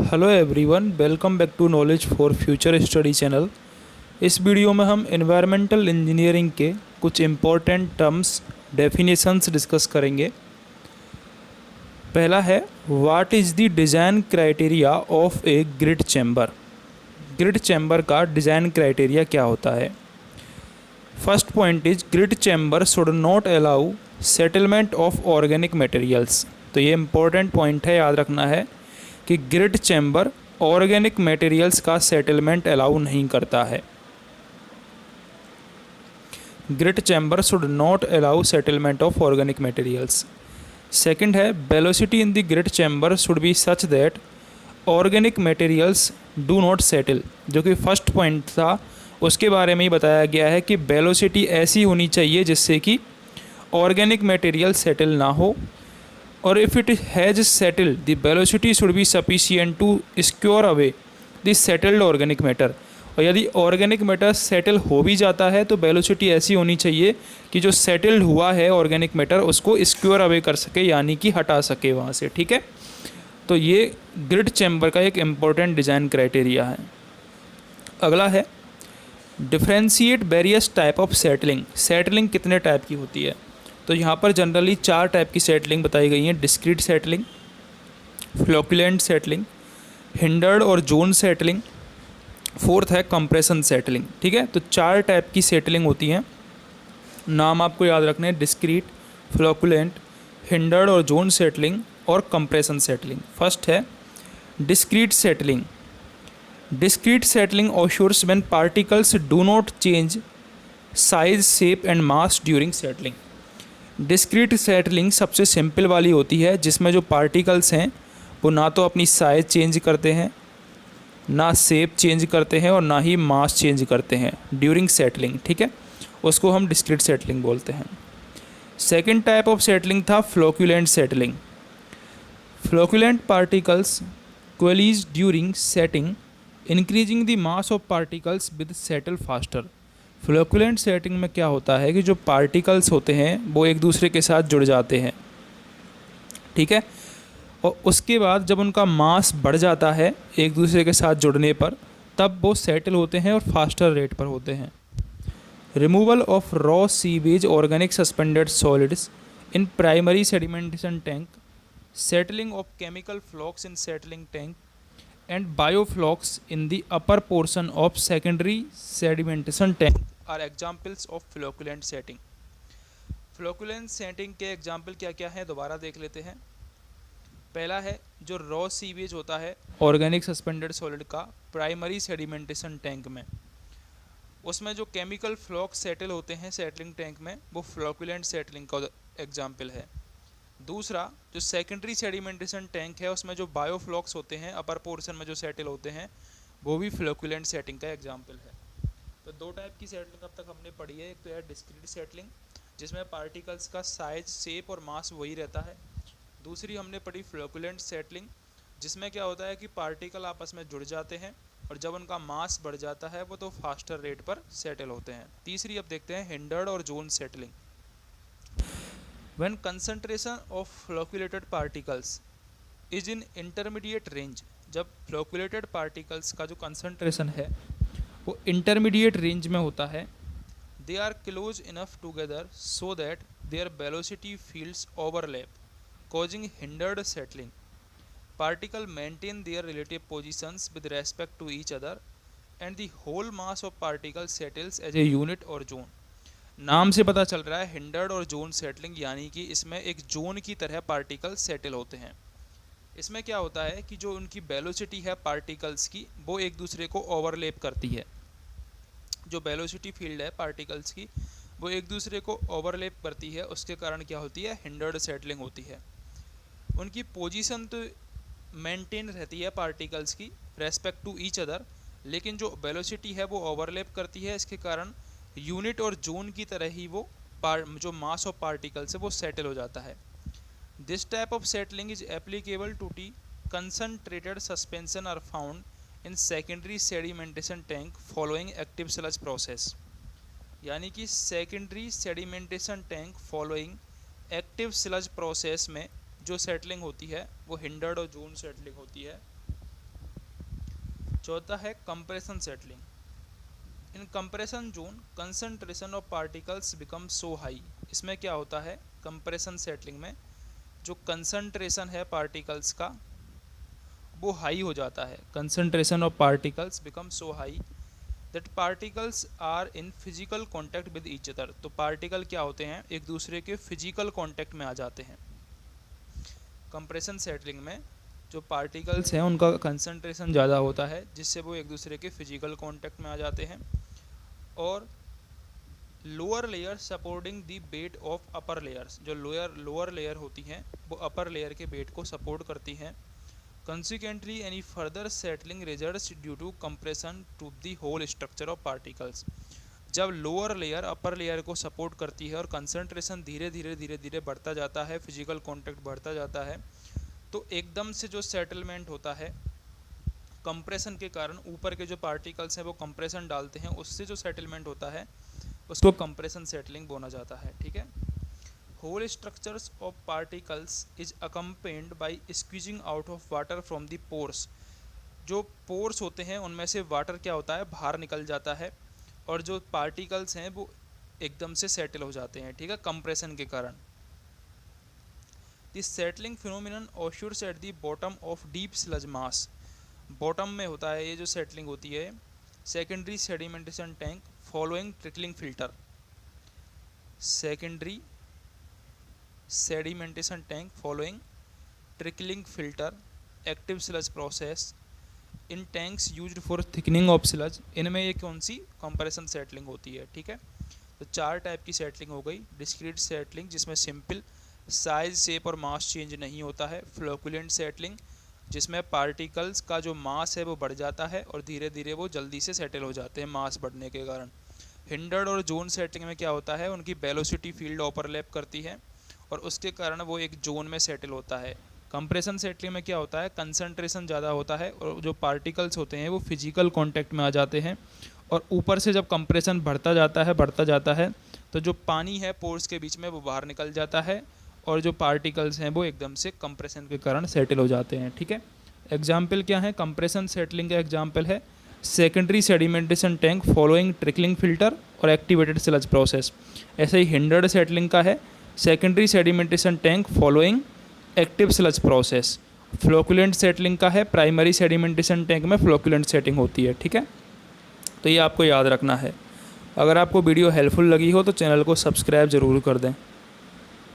Hello everyone, welcome back to knowledge for future study channel. इस video में हम environmental engineering के कुछ इम्पोर्टेंट टर्म्स डेफिनेशंस डिस्कस करेंगे। पहला है, what is the design criteria of a grid chamber. Grid chamber का design criteria क्या होता है। First point is grid chamber should not allow settlement of organic materials. तो ये इम्पोर्टेंट पॉइंट है, याद रखना है कि ग्रिड चैम्बर ऑर्गेनिक मटेरियल्स का सेटलमेंट अलाउ नहीं करता है। Grid chamber should not allow settlement of organic materials. Second है, velocity in the grid chamber should B such that organic materials do not settle. जो कि फर्स्ट पॉइंट था, उसके बारे में ही बताया गया है कि वेलोसिटी ऐसी होनी चाहिए जिससे कि ऑर्गेनिक मटेरियल सेटल ना हो, और if it has settled the velocity should be sufficient to scour away the settled organic matter. और यदि ऑर्गेनिक मैटर सेटल हो भी जाता है तो वेलोसिटी ऐसी होनी चाहिए कि जो सेटल्ड हुआ है ऑर्गेनिक मैटर उसको स्क्योर अवे कर सके, यानी कि हटा सके वहाँ से। ठीक है, तो ये ग्रिड चैम्बर का एक इम्पॉर्टेंट डिज़ाइन क्राइटेरिया है। अगला है, differentiate various type of settling. Settling कितने टाइप की होती है, तो यहाँ पर जनरली 4 टाइप की सेटलिंग बताई गई हैं। Discrete settling, flocculent settling, hindered और जोन सेटलिंग, फोर्थ है कंप्रेशन सेटलिंग। ठीक है, तो 4 टाइप की सेटलिंग होती हैं। नाम आपको याद रखने हैं, डिस्क्रीट, फ्लोकुलेंट, हिंडर्ड और जोन सेटलिंग और कंप्रेशन सेटलिंग। फर्स्ट है discrete settling. Discrete settling occurs when particles do not change size, shape and mass during settling। Discrete settling सबसे सिंपल वाली होती है, जिसमें जो पार्टिकल्स हैं वो ना तो अपनी साइज़ चेंज करते हैं, ना शेप चेंज करते हैं और ना ही मास चेंज करते हैं ड्यूरिंग सेटलिंग। ठीक है, उसको हम डिस्क्रीट सेटलिंग बोलते हैं। सेकेंड टाइप ऑफ सेटलिंग था flocculent settling. Flocculent particles coalesce during setting, increasing the mass of particles with settle faster. Flocculent setting में क्या होता है कि जो पार्टिकल्स होते हैं वो एक दूसरे के साथ जुड़ जाते हैं। ठीक है, और उसके बाद जब उनका मास बढ़ जाता है एक दूसरे के साथ जुड़ने पर, तब वो सेटल होते हैं और फास्टर रेट पर होते हैं। Removal of raw sewage organic suspended solids in primary sedimentation tank, settling of chemical flocs in settling tank and bioflocks in the upper portion of secondary sedimentation tank are examples of flocculent setting। Flocculent setting के example क्या क्या हैं, दोबारा देख लेते हैं। पहला है जो रॉ सीवेज होता है ऑर्गेनिक सस्पेंडेड सॉलिड का प्राइमरी सेडिमेंटेशन टैंक में, उसमें जो केमिकल फ्लॉक्स सेटल होते हैं सेटलिंग टैंक में, वो फ्लोकुलेंट सेटलिंग का एग्जाम्पल है। दूसरा, जो सेकेंडरी सेडिमेंटेशन टैंक है उसमें जो बायोफ्लॉक्स होते हैं अपर पोर्शन में जो सेटल होते हैं, वो भी फ्लोकुलेंट सेटिंग का एग्जाम्पल है। तो 2 टाइप की सेटलिंग अब तक हमने पढ़ी है। एक तो है डिस्क्रीट सेटलिंग, जिसमें पार्टिकल्स का साइज, शेप और मास वही रहता है। दूसरी हमने पढ़ी फ्लोकुलेंट सेटलिंग, जिसमें क्या होता है कि पार्टिकल आपस में जुड़ जाते हैं और जब उनका मास बढ़ जाता है वो तो फास्टर रेट पर सेटल होते हैं। तीसरी अब देखते हैं हिंडर्ड और zone settling. When concentration of flocculated particles is in intermediate range, जब flocculated particles का जो concentration है वो intermediate range में होता है, they are close enough together so that their velocity fields overlap, causing hindered settling। Particles maintain their relative positions with respect to each other and the whole mass of particles settles as a unit or zone। नाम से पता चल रहा है hindered और zone settling, यानी कि इसमें एक जोन की तरह पार्टिकल सेटल होते हैं। इसमें क्या होता है कि जो उनकी वेलोसिटी है पार्टिकल्स की, वो एक दूसरे को ओवरलैप करती है। जो वेलोसिटी फील्ड है पार्टिकल्स की वो एक दूसरे को ओवरलैप करती है, उसके कारण क्या होती है, हिंडर्ड सेटलिंग होती है। उनकी पोजीशन तो मेंटेन रहती है पार्टिकल्स की रेस्पेक्ट टू ईच अदर, लेकिन जो वेलोसिटी है वो ओवरलैप करती है, इसके कारण यूनिट और जोन की तरह ही वो जो मास ऑफ पार्टिकल है वो सेटल हो जाता है। This type of settling is applicable to T concentrated suspension are found in secondary sedimentation tank following active sludge process. यानी कि secondary sedimentation tank following active sludge process में जो settling होती है वो हिंडर्ड और जोन सेटलिंग होती है। चौथा है compression settling. In compression zone concentration of particles become so high. इसमें क्या होता है, कंप्रेशन सेटलिंग में जो कंसंट्रेशन है पार्टिकल्स का वो हाई हो जाता है। Concentration of particles become so high that particles are in physical contact with each other. तो पार्टिकल क्या होते हैं, एक दूसरे के फिजिकल कॉन्टैक्ट में आ जाते हैं। कंप्रेशन सेटलिंग में जो पार्टिकल्स हैं उनका कंसंट्रेशन ज़्यादा होता है जिससे वो एक दूसरे के फिजिकल कॉन्टैक्ट में आ जाते हैं, और lower layer supporting the weight of upper layers. जो लोअर लेयर होती हैं वो अपर लेयर के वेट को सपोर्ट करती हैं। Consequently, any further settling results due to compression to the whole structure of particles। जब लोअर लेयर अपर लेयर को सपोर्ट करती है और कंसंट्रेशन धीरे धीरे बढ़ता जाता है, फिजिकल कांटेक्ट बढ़ता जाता है, तो एकदम से जो सेटलमेंट होता है कंप्रेशन के कारण, ऊपर के जो पार्टिकल्स हैं वो कंप्रेशन डालते हैं, उससे जो सेटलमेंट होता है उसको कंप्रेशन सेटलिंग बोला जाता है। ठीक है। Whole structures of particles is accompanied by squeezing out of water from the pores। जो पोर्स होते हैं उनमें से वाटर क्या होता है, बाहर निकल जाता है, और जो पार्टिकल्स हैं वो एकदम से सेटल हो जाते हैं। ठीक है, कंप्रेशन के कारण। This settling phenomenon occurs at the bottom of deep sludge mass. Bottom में होता है ये जो सेटलिंग होती है secondary sedimentation tank following trickling filter. Secondary sedimentation tank following trickling filter, active sludge process in tanks used for thickening of sludge। इनमें ये कौन सी कंप्रेशन सेटलिंग होती है। ठीक है, तो 4 टाइप की सेटलिंग हो गई। डिस्क्रीट सेटलिंग जिसमें सिंपल साइज, शेप और मास चेंज नहीं होता है। फ्लोकुलेंट सेटलिंग जिसमें पार्टिकल्स का जो मास है वो बढ़ जाता है और धीरे धीरे वो जल्दी से सेटल हो जाते हैं मास बढ़ने के कारण। हिंडर्ड और जोन सेटलिंग में क्या होता है, उनकी वेलोसिटी फील्ड ओवरलैप करती है और उसके कारण वो एक जोन में सेटल होता है। कंप्रेशन सेटलिंग में क्या होता है, कंसंट्रेशन ज़्यादा होता है और जो पार्टिकल्स होते हैं वो फिजिकल कांटेक्ट में आ जाते हैं, और ऊपर से जब कंप्रेशन बढ़ता जाता है तो जो पानी है पोर्स के बीच में वो बाहर निकल जाता है, और जो पार्टिकल्स हैं वो एकदम से कंप्रेशन के कारण सेटल हो जाते हैं। ठीक है, एग्जाम्पल क्या है, कंप्रेशन सेटलिंग का एग्जाम्पल है secondary sedimentation tank following trickling filter और एक्टिवेटेड स्लज प्रोसेस। ऐसे ही हिंडर्ड सेटलिंग का है secondary sedimentation tank following active sludge process. Flocculent settling का है प्राइमरी सेडिमेंटेशन टैंक में फ्लोकुलेंट सेटिंग होती है। ठीक है, तो ये आपको याद रखना है। अगर आपको वीडियो हेल्पफुल लगी हो तो चैनल को सब्सक्राइब ज़रूर कर दें।